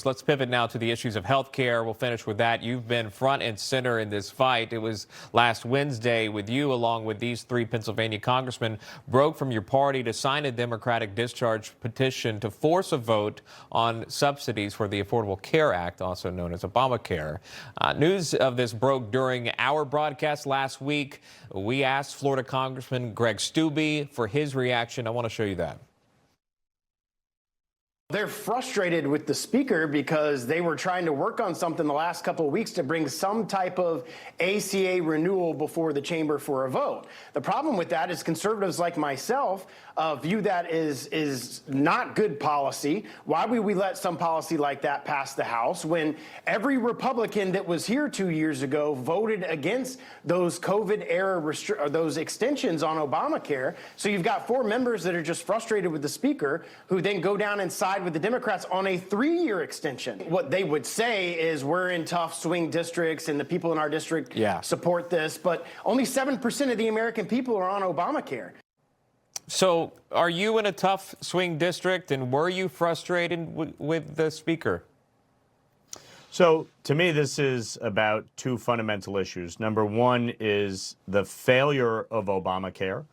Let's pivot now to the issues of health care. We'll finish with that. You've been front and center in this fight. It was last Wednesday with you, along with these three Pennsylvania congressmen, broke from your party to sign a Democratic discharge petition to force a vote on subsidies for the Affordable Care Act, also known as Obamacare. News of this broke during our broadcast last week. We asked Florida Congressman Greg Steube for his reaction. I want to show you that. They're frustrated with the speaker because they were trying to work on something the last couple of weeks to bring some type of ACA renewal before the chamber for a vote. The problem with that is conservatives like myself view that is not good policy. Why would we let some policy like that pass the House when every Republican that was here 2 years ago voted against those COVID-era those extensions on Obamacare? So you've got 4 members that are just frustrated with the speaker who then go down and side with the Democrats on a 3-year extension. What they would say is we're in tough swing districts and the people in our district support this, but only 7% of the American people are on Obamacare. So are you in a tough swing district, and were you frustrated with the speaker? So to me, this is about 2 fundamental issues. Number one is the failure of Obamacare.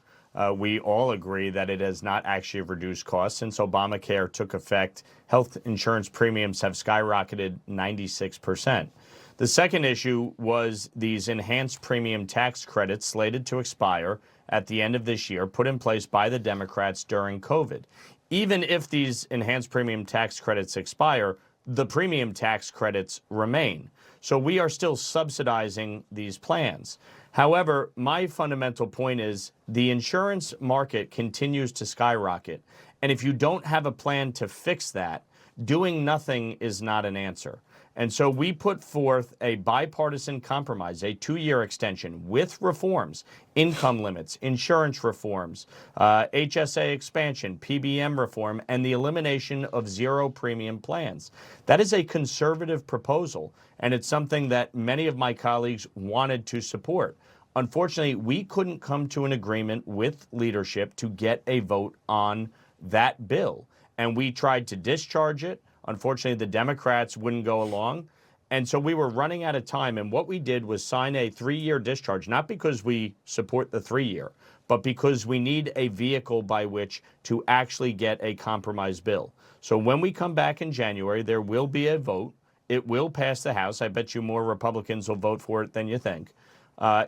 We all agree that it has not actually reduced costs. Since Obamacare took effect, health insurance premiums have skyrocketed 96%. The second issue was these enhanced premium tax credits slated to expire at the end of this year, put in place by the Democrats during COVID. Even if these enhanced premium tax credits expire, the premium tax credits remain. So we are still subsidizing these plans. However, my fundamental point is the insurance market continues to skyrocket. And if you don't have a plan to fix that, doing nothing is not an answer. And so we put forth a bipartisan compromise, a 2-year extension with reforms, income limits, insurance reforms, HSA expansion, PBM reform, and the elimination of zero premium plans. That is a conservative proposal, and it's something that many of my colleagues wanted to support. Unfortunately, we couldn't come to an agreement with leadership to get a vote on that bill, and we tried to discharge it. Unfortunately, the Democrats wouldn't go along. And so we were running out of time. And what we did was sign a 3-year discharge, not because we support the 3-year, but because we need a vehicle by which to actually get a compromise bill. So when we come back in January, there will be a vote. It will pass the House. I bet you more Republicans will vote for it than you think.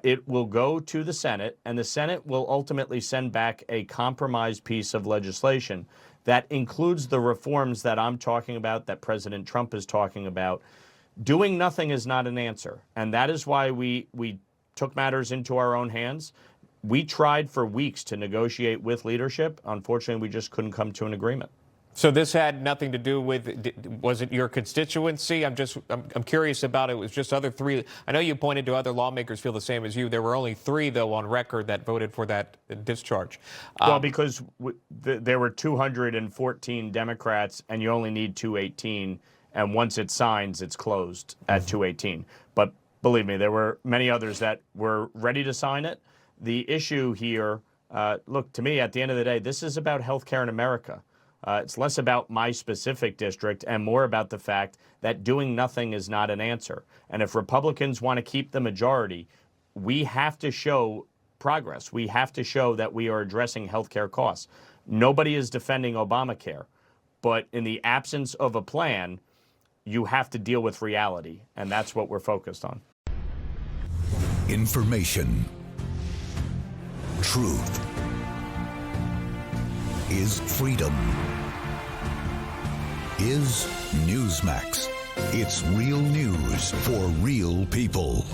It will go to the Senate, and the Senate will ultimately send back a compromise piece of legislation that includes the reforms that I'm talking about, that President Trump is talking about. Doing nothing is not an answer, and that is why we took matters into our own hands. We tried for weeks to negotiate with leadership. Unfortunately, we just couldn't come to an agreement. So this had nothing to do with, was it your constituency? I'm curious about it. It was just other 3. I know you pointed to other lawmakers feel the same as you. There were only 3, though, on record that voted for that discharge. Well, because there were 214 Democrats, and you only need 218. And once it signs, it's closed at 218. But believe me, there were many others that were ready to sign it. The issue here, look, to me, at the end of the day, this is about health care in America. It's less about my specific district and more about the fact that doing nothing is not an answer. And if Republicans want to keep the majority, we have to show progress. We have to show that we are addressing health care costs. Nobody is defending Obamacare, but in the absence of a plan, you have to deal with reality, and that's what we're focused on. Information. Truth is freedom. Is Newsmax. It's real news for real people.